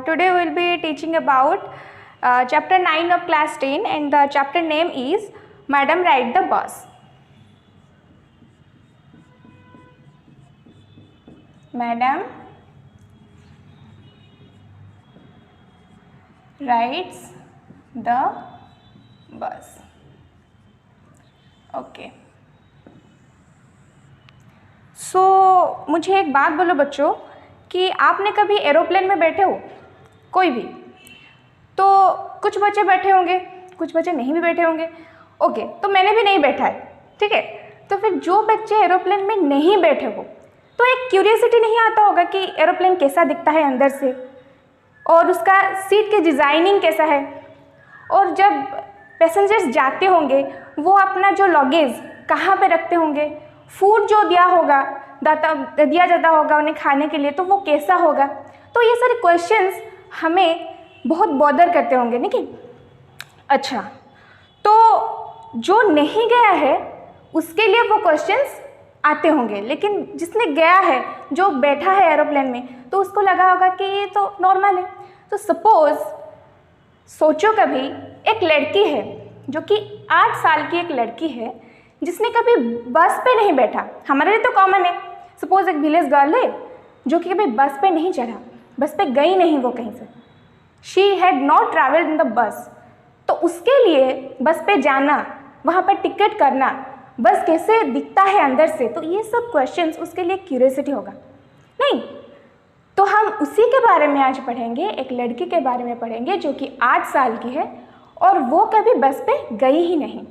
Today we will be teaching about chapter 9 of class 10, and the chapter name is Madam Ride the Bus. Madam rides the bus. Okay. मुझे एक बात बोलो बच्चों कि आपने कभी एरोप्लेन में बैठे हो? कोई भी? तो कुछ बच्चे बैठे होंगे, कुछ बच्चे नहीं भी बैठे होंगे। ओके, तो मैंने भी नहीं बैठा है, ठीक है। तो फिर जो बच्चे एरोप्लेन में नहीं बैठे हो तो एक क्यूरियोसिटी नहीं आता होगा कि एरोप्लेन कैसा दिखता है अंदर से, और उसका सीट की डिज़ाइनिंग कैसा है, और जब पैसेंजर्स जाते होंगे वो अपना जो लगेज कहाँ पे रखते होंगे, फूड जो दिया जाता होगा उन्हें खाने के लिए तो वो कैसा होगा। तो ये सारे क्वेश्चंस हमें बहुत बॉदर करते होंगे, नहीं कि? अच्छा, तो जो नहीं गया है उसके लिए वो क्वेश्चंस आते होंगे, लेकिन जिसने गया है, जो बैठा है एरोप्लेन में, तो उसको लगा होगा कि ये तो नॉर्मल है। तो सपोज़ सोचो कभी एक लड़की है जो कि 8 साल की एक लड़की है जिसने कभी बस पे नहीं बैठा। हमारे लिए तो कॉमन है। सपोज़ एक विलेज गर्ल है जो कि कभी बस पे नहीं चढ़ा, बस पे गई नहीं वो कहीं से, she had not travelled in the bus. तो उसके लिए बस पे जाना, वहाँ पर टिकट करना, बस कैसे दिखता है अंदर से, तो ये सब क्वेश्चंस उसके लिए क्यूरियोसिटी होगा, नहीं? तो हम उसी के बारे में आज पढ़ेंगे, एक लड़की के बारे में पढ़ेंगे जो कि 8 साल की है और वो कभी बस पे गई ही नहीं।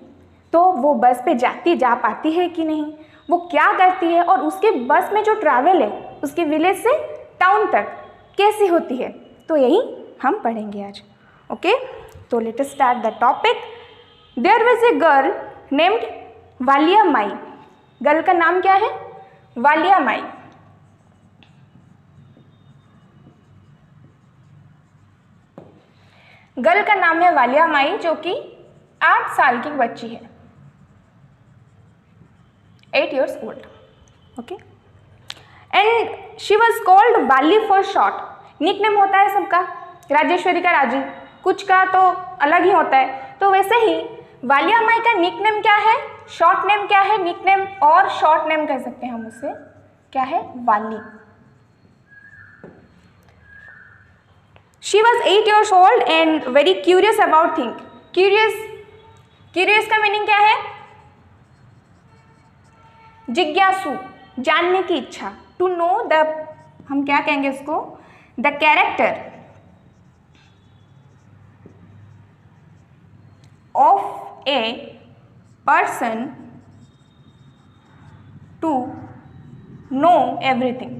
तो वो बस पे जा पाती है कि नहीं, वो क्या करती है, और उसके बस में जो ट्रैवल है उसके विलेज से टाउन तक कैसी होती है, तो यही हम पढ़ेंगे आज। ओके, तो let us start the topic. There was a girl named Valliammai. Girl का नाम क्या है? वालिया माई। गर्ल का नाम है वालिया माई जो कि 8 साल की बच्ची है, 8 years old. Okay, and she was called वाली for short. निकनेम होता है सबका, राजेश्वरी का राजी, कुछ का तो अलग ही होता है। तो वैसे ही वालिया माई का निकनेम क्या है, शॉर्ट नेम क्या है, निकनेम और शॉर्ट नेम कह सकते हैं हम उसे, क्या है? वाली। She was 8 years old and very curious about things. Curious का मीनिंग क्या है? जिज्ञासु, जानने की इच्छा। टू नो द, हम क्या कहेंगे उसको, the character of a person, to know everything.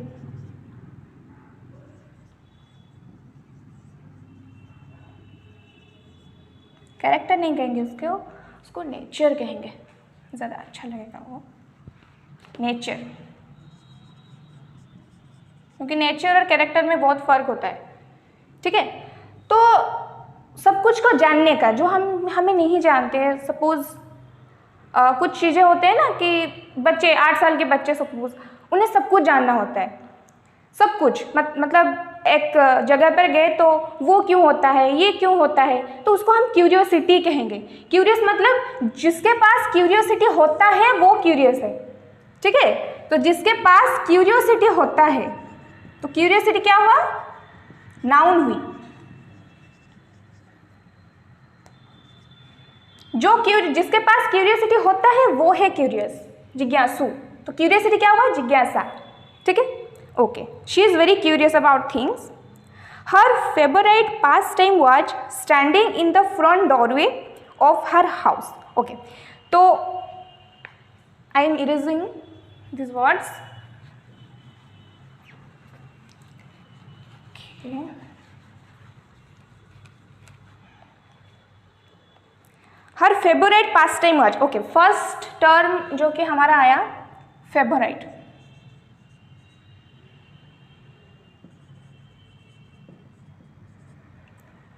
Character नहीं कहेंगे उसको नेचर कहेंगे, ज़्यादा अच्छा लगेगा वो, नेचर, क्योंकि नेचर और कैरेक्टर में बहुत फ़र्क होता है, ठीक है। तो सब कुछ को जानने का, जो हमें नहीं जानते हैं। सपोज़ कुछ चीज़ें होते हैं ना कि बच्चे, 8 साल के बच्चे सपोज़, उन्हें सब कुछ जानना होता है, सब कुछ। मतलब एक जगह पर गए तो वो क्यों होता है, ये क्यों होता है, तो उसको हम क्यूरियोसिटी कहेंगे। क्यूरियस मतलब जिसके पास क्यूरियोसिटी होता है वो क्यूरियस है, ठीक है। तो जिसके पास क्यूरियोसिटी होता है, तो क्यूरियोसिटी क्या हुआ? नाउन हुई। जिसके पास क्यूरियोसिटी होता है वो है क्यूरियस, जिज्ञासु। तो क्यूरियोसिटी क्या हुआ? जिज्ञासा, ठीक है। Okay, she is very curious about things. Her favourite pastime was standing in the front doorway of her house. Okay, तो I am erasing these words. Okay. Her favourite pastime was. Okay, first term जो कि हमारा आया favourite.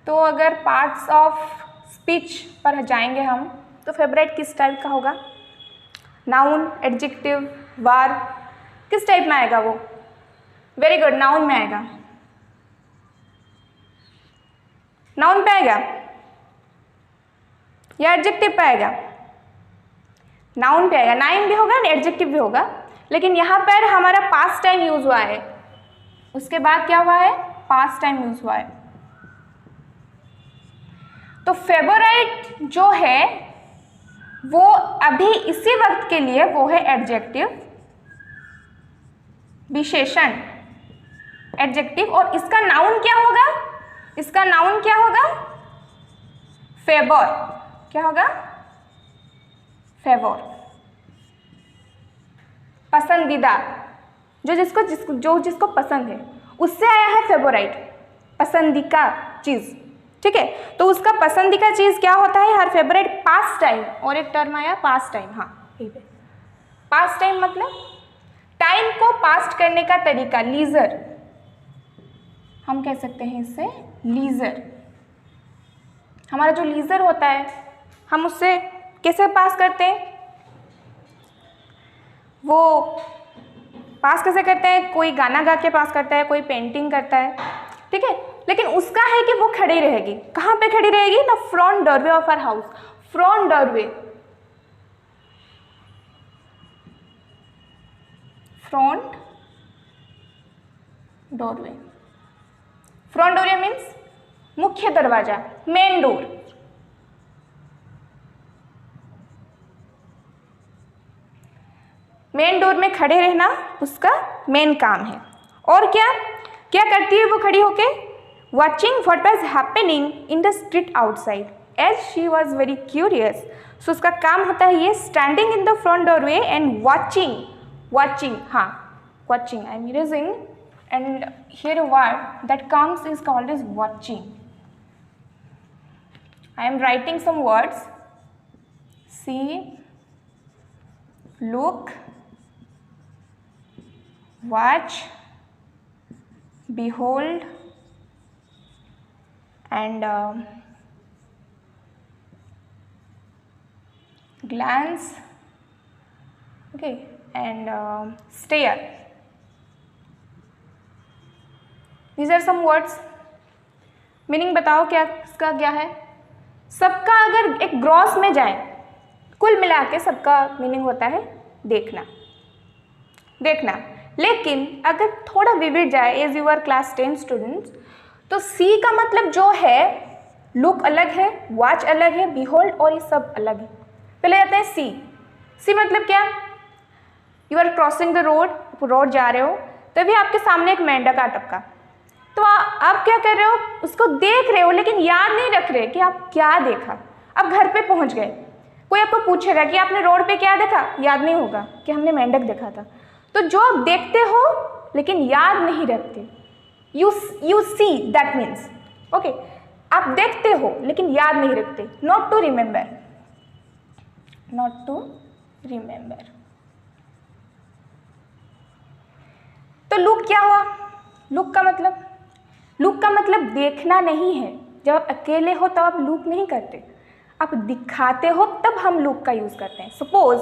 तो अगर parts of speech पर जाएंगे हम, तो फेवरेट किस टाइप का होगा? नाउन, एडजेक्टिव, वर्ब, किस टाइप में आएगा वो? वेरी गुड, नाउन में आएगा। नाउन पे आएगा या एडजेक्टिव पे आएगा? नाउन पे आएगा। नाउन भी होगा, एडजेक्टिव भी होगा, लेकिन यहाँ पर हमारा पास्ट टाइम यूज हुआ है। उसके बाद क्या हुआ है? पास्ट टाइम यूज हुआ है। तो फेवरेट जो है वो अभी इसी वक्त के लिए वो है एडजेक्टिव, विशेषण, एडजेक्टिव। और इसका नाउन क्या होगा? इसका नाउन क्या होगा? फेवर। क्या होगा? फेवर, पसंदीदा, जो जिसको पसंद है, उससे आया है फेवराइट, पसंदीदा चीज। ठीक है, तो उसका पसंदीदा चीज क्या होता है? हर फेवरेट पास्ट टाइम। और एक टर्म आया पास्ट टाइम। हाँ, ठीक है, पास्ट टाइम मतलब टाइम को पास्ट करने का तरीका, लीजर, हम कह सकते हैं इससे लीजर। हमारा जो लीजर होता है हम उससे कैसे पास करते हैं? वो पास कैसे करते हैं? कोई गाना गा के पास करता है, कोई पेंटिंग करता है, ठीक है, लेकिन उसका है कि वो खड़ी रहेगी। कहाँ पे खड़ी रहेगी? ना front doorway of our house. Front doorway, front doorway. Front doorway means मुख्य दरवाजा, मेन डोर। मेन डोर में खड़े रहना उसका मेन काम है। और क्या क्या करती है वो खड़ी होके? Watching what was happening in the street outside as she was very curious. So उसका काम होता है ये, standing in the front doorway and watching. Watching, हाँ, watching, I am using, and here a word that comes is called as watching. I am writing some words. See, look, watch, behold, and glance, okay, and stare. These are some words. Meaning बताओ क्या इसका क्या है? सबका अगर एक gross में जाए, कुल मिला के सबका मीनिंग होता है देखना, देखना। लेकिन अगर थोड़ा विविड जाए, as you are class 10 students, तो सी का मतलब जो है लुक अलग है, वॉच अलग है, बिहोल्ड और ये सब अलग है। पहले जाते हैं सी। सी मतलब क्या? You are crossing the road, road जा रहे हो, तभी आपके सामने एक मेंढक आ टपका, तो आप क्या कर रहे हो? उसको देख रहे हो लेकिन याद नहीं रख रहे कि आप क्या देखा। अब घर पे पहुंच गए, कोई आपको पूछेगा कि आपने रोड पे क्या देखा, याद नहीं होगा कि हमने मेंढक देखा था। तो जो आप देखते हो लेकिन याद नहीं रखते, you see, that means, okay, आप देखते हो लेकिन याद नहीं रखते। Not to remember, not to remember. तो लुक क्या हुआ? लुक का मतलब देखना नहीं है। जब आप अकेले हो तब आप लुक नहीं करते, आप दिखाते हो तब हम लुक का यूज करते हैं। Suppose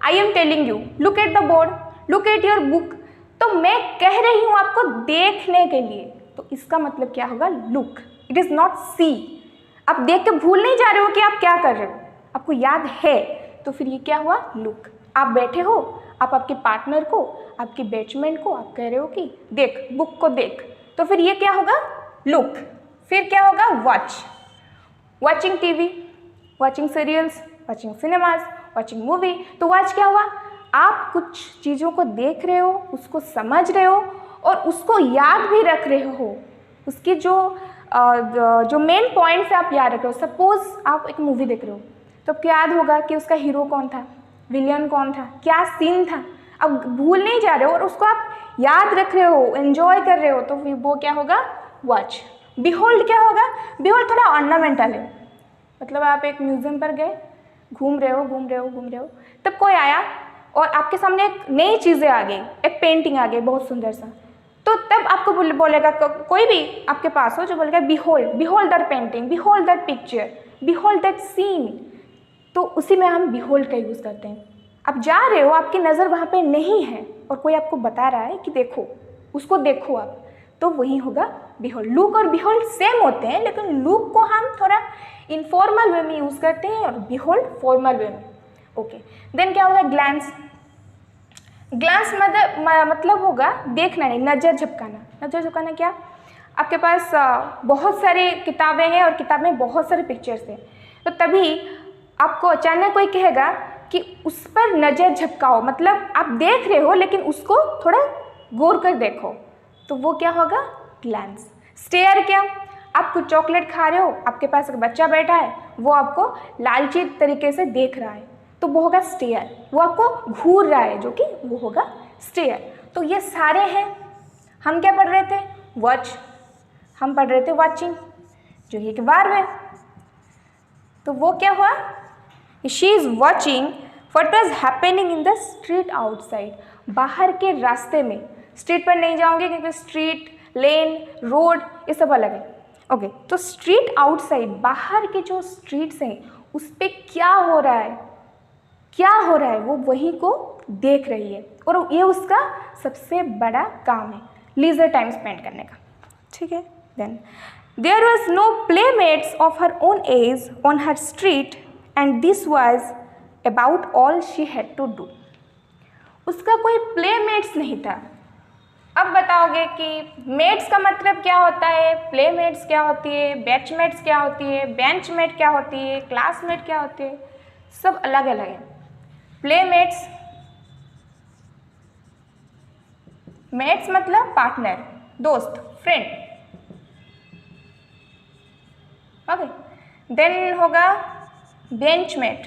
I am telling you look at the board, look at your book, तो मैं कह रही हूं आपको देखने के लिए, तो इसका मतलब क्या होगा? लुक। इट इज नॉट सी। आप देख के भूल नहीं जा रहे हो कि आप क्या कर रहे हो, आपको याद है, तो फिर ये क्या हुआ? लुक। आप बैठे हो, आप आपके पार्टनर को, आपके बैचमेट को आप कह रहे हो कि देख, बुक को देख, तो फिर ये क्या होगा? लुक। फिर क्या होगा? Watch, watching TV, watching serials, watching cinemas, watching movie. तो वॉच क्या हुआ? आप कुछ चीज़ों को देख रहे हो, उसको समझ रहे हो और उसको याद भी रख रहे हो, उसकी जो मेन पॉइंट्स आप याद रख रहे हो। सपोज आप एक मूवी देख रहे हो तो आपको याद होगा कि उसका हीरो कौन था, विलियन कौन था, क्या सीन था, अब भूल नहीं जा रहे हो और उसको आप याद रख रहे हो, एंजॉय कर रहे हो, तो वो क्या होगा? वॉच। बिहोल्ड क्या होगा? बिहोल्ड थोड़ा ऑर्नामेंटल है, मतलब आप एक म्यूजियम पर गए, घूम रहे हो, तब कोई आया और आपके सामने एक नई चीज़ें आ गई, एक पेंटिंग आ गई बहुत सुंदर सा, तो तब आपको बोलेगा, कोई भी आपके पास हो जो बोलेगा behold that painting, behold that picture, behold that scene. तो उसी में हम बिहोल्ड का यूज़ करते हैं। आप जा रहे हो, आपकी नज़र वहाँ पे नहीं है और कोई आपको बता रहा है कि देखो, उसको देखो आप, तो वही होगा बिहोल्ड। लुक और बिहोल्ड सेम होते हैं, लेकिन लुक को हम थोड़ा इनफॉर्मल वे में यूज़ करते हैं और बिहोल्ड फॉर्मल वे में। ओके, देन क्या होगा ग्लैंस। ग्लैंस मतलब होगा देखना नहीं, नज़र झपकाना। नज़र झपकाना क्या, आपके पास बहुत सारी किताबें हैं और किताब में बहुत सारे पिक्चर्स हैं, तो तभी आपको अचानक कोई कहेगा कि उस पर नज़र झपकाओ, मतलब आप देख रहे हो लेकिन उसको थोड़ा गौर कर देखो, तो वो क्या होगा ग्लैंस। स्टेयर क्या, आप कुछ चॉकलेट खा रहे हो, आपके पास एक बच्चा बैठा है, वो आपको लालची तरीके से देख रहा है, तो वो होगा स्टेयर। वो आपको घूर रहा है, जो कि वो होगा स्टेयर। तो ये सारे हैं। हम क्या पढ़ रहे थे, वॉच। हम पढ़ रहे थे वॉचिंग, जो एक वर्ब है। तो वो क्या हुआ, she is watching what was happening in the street outside. बाहर के रास्ते में, स्ट्रीट पर नहीं जाओगे क्योंकि स्ट्रीट, लेन, रोड ये सब अलग है। ओके, तो स्ट्रीट आउटसाइड, बाहर के जो स्ट्रीट्स हैं उस पर क्या हो रहा है, क्या हो रहा है, वो वहीं को देख रही है, और ये उसका सबसे बड़ा काम है लीजर टाइम स्पेंड करने का। ठीक है, then there was no playmates of her own age on her street and this was about all she had to do. उसका कोई प्लेमेट्स नहीं था। अब बताओगे कि मेट्स का मतलब क्या होता है, प्लेमेट्स क्या होती है, बैचमेट्स क्या होती है, बेंचमेट क्या होती है, क्लासमेट क्या होती है, सब अलग अलग है। प्लेमेट्स, मेट्स मतलब पार्टनर, दोस्त, फ्रेंड। ओके, देन होगा बेंचमेट,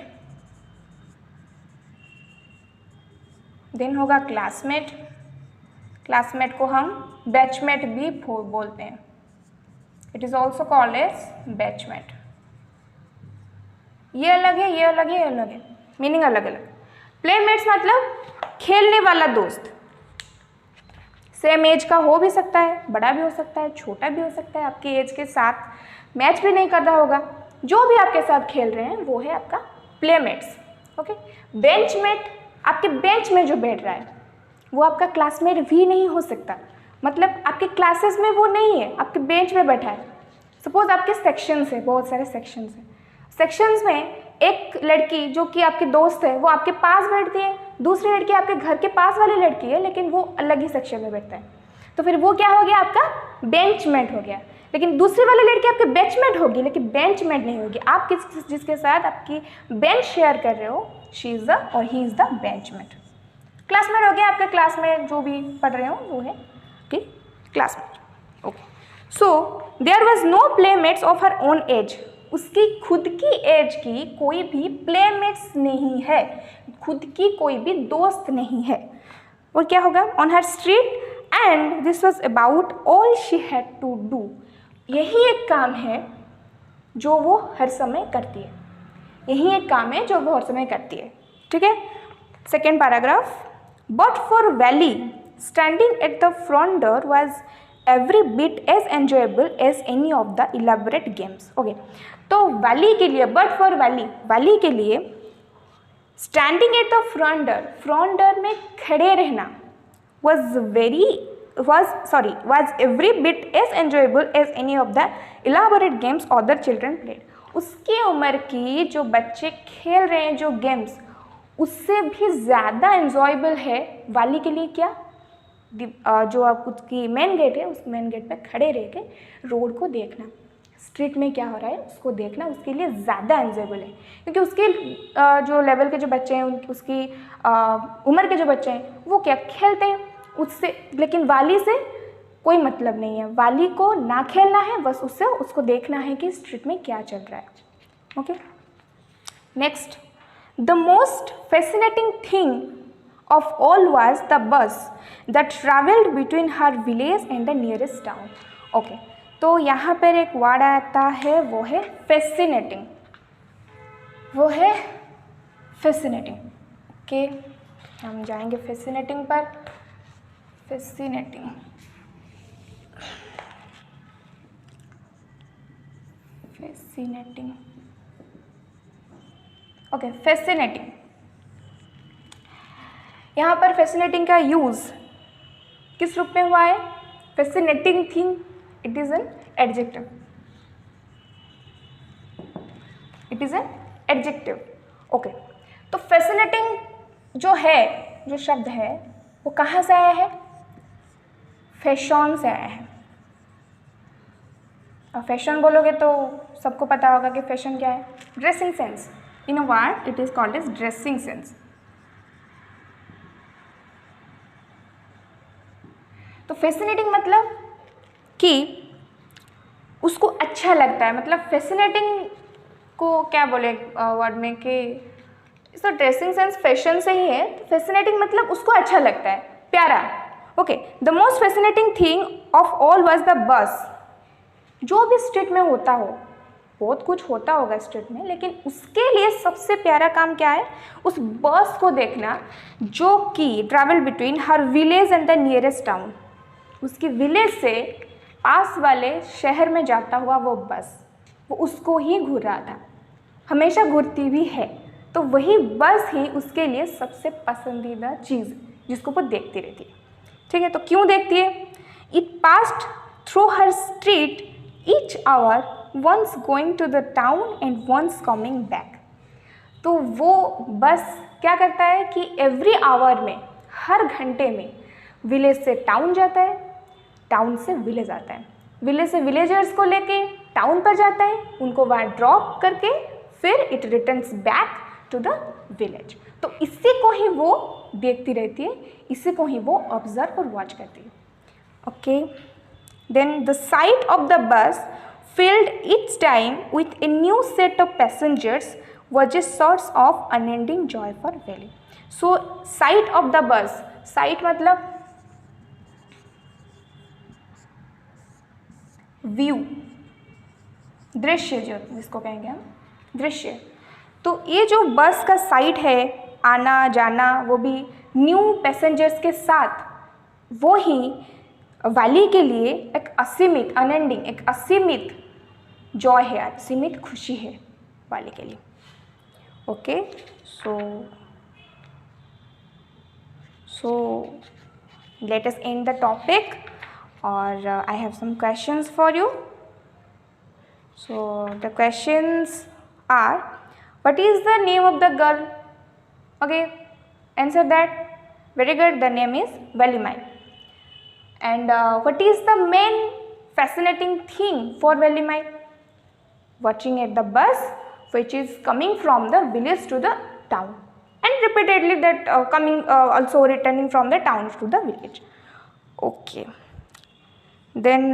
देन होगा क्लासमेट। क्लासमेट को हम बैचमेट भी बोलते हैं, it is also called as batchmate. ये अलग है, ये अलग है, ये अलग है, मीनिंग अलग अलग। प्लेमेट्स मतलब खेलने वाला दोस्त, सेम एज का हो भी सकता है, बड़ा भी हो सकता है, छोटा भी हो सकता है, आपकी एज के साथ मैच भी नहीं कर रहा होगा, जो भी आपके साथ खेल रहे हैं वो है आपका प्लेमेट्स। ओके, बेंचमेट, आपके बेंच में जो बैठ रहा है वो आपका क्लासमेट भी नहीं हो सकता, मतलब आपके क्लासेस में वो नहीं है, आपके बेंच में बैठा है। सपोज आपके सेक्शंस है, बहुत सारे सेक्शंस हैं, सेक्शंस में एक लड़की जो कि आपकी दोस्त है वो आपके पास बैठती है, दूसरी लड़की आपके घर के पास वाली लड़की है लेकिन वो अलग ही सेक्शन में बैठता है, तो फिर वो क्या हो गया, आपका बेंचमेट हो गया। लेकिन दूसरी वाली लड़की आपके बेंचमेट होगी लेकिन बेंचमेट नहीं होगी। आप जिसके साथ आपकी बेंच शेयर कर रहे हो, शी इज़ द और he is the benchmate. Classmate हो गया, आपके क्लास में जो भी पढ़ रहे हो वो है कि classmate. Okay, so there was no playmates of her own age. उसकी खुद की एज की कोई भी प्लेमेट्स नहीं है, खुद की कोई भी दोस्त नहीं है। और क्या होगा, on her street and this was about all she had to do. यही एक काम है जो वो हर समय करती है, यही एक काम है जो वो हर समय करती है। ठीक है, second paragraph, but for Valli standing at the front door was every bit as enjoyable as any of the elaborate games. Okay, तो वैली के लिए, बट फॉर वैली, वैली के लिए standing at the front door में खड़े रहना was every bit as enjoyable as any of the elaborate games other children played। उसकी उम्र की जो बच्चे खेल रहे हैं जो गेम्स, उससे भी ज़्यादा एन्जॉयबल है वाली के लिए क्या, जो आप उसकी मेन गेट है उस मेन गेट पे खड़े रह के रोड को देखना, स्ट्रीट में क्या हो रहा है उसको देखना, उसके लिए ज़्यादा एन्जॉयबल है। क्योंकि उसके जो लेवल के जो बच्चे हैं, उसकी उम्र के जो बच्चे हैं वो क्या खेलते हैं उससे, लेकिन वाली से कोई मतलब नहीं है, वाली को ना खेलना है, बस उससे उसको देखना है कि स्ट्रीट में क्या चल रहा है। Okay, next, the most fascinating thing of all was the bus that travelled between her village and the nearest town. Okay, तो यहाँ पर एक वर्ड आता है, वो है फैसिनेटिंग, वो है फैसिनेटिंग। ओके, हम जाएंगे फैसिनेटिंग पर। Fascinating, fascinating, okay, fascinating. यहाँ पर फैसिनेटिंग का यूज़ किस रूप में हुआ है, fascinating thing, it is an adjective. It is an adjective. Okay. तो fascinating जो है, जो शब्द है वो कहाँ से आया है? फैशन से आया है। और फैशन बोलोगे तो सबको पता होगा कि फैशन क्या है? Dressing sense. In a word it is called as dressing sense. तो फैसिनेटिंग मतलब कि उसको अच्छा लगता है, मतलब फैसिनेटिंग को क्या बोले वर्ड में कि इसका ड्रेसिंग सेंस फैशन से ही है। फैसिनेटिंग मतलब उसको अच्छा लगता है, प्यारा। Okay, the most fascinating thing of all was the bus. जो भी स्ट्रीट में होता हो, बहुत कुछ होता होगा स्ट्रीट में, लेकिन उसके लिए सबसे प्यारा काम क्या है? उस बस को देखना जो कि travel between her village and the nearest town. उसकी विलेज से पास वाले शहर में जाता हुआ वो बस, वो उसको ही घूर रहा था, हमेशा घूरती भी है। तो वही बस ही उसके लिए सबसे पसंदीदा चीज़ जिसको वो देखती रहती है। ठीक है, तो क्यों देखती है? It passed through her street each hour, once going to the town and once coming back. तो वो बस क्या करता है कि एवरी आवर में, हर घंटे में विलेज से टाउन जाता है, टाउन से विलेज आता है, विलेज से विलेजर्स को लेके टाउन पर जाता है, उनको वहाँ ड्रॉप करके फिर it returns back to the village. तो इसी को ही वो देखती रहती है, इसी को ही वो ऑब्जर्व और वॉच करती है। Okay, then the sight of the bus filled each time with a new set of passengers was a source of unending joy for Valley. So sight of the bus, sight मतलब view, दृश्य, जो जिसको कहेंगे हम दृश्य। तो ये जो बस का साइट है, आना जाना, वो भी न्यू पैसेंजर्स के साथ, वो ही वैली के लिए एक असीमित, अनएंडिंग, एक असीमित जॉय है, असीमित खुशी है वाले के लिए। Okay, so let us end the topic, और I have some questions for you. So the questions are, what is the name of the girl? Okay, answer that. Very good, the name is Valliammai. And what is the main fascinating thing for Velimai? Watching at the bus which is coming from the village to the town, and repeatedly that coming also returning from the town to the village. Okay, then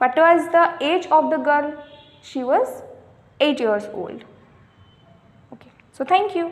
what was the age of the girl? She was 8 years old. Okay, so thank you.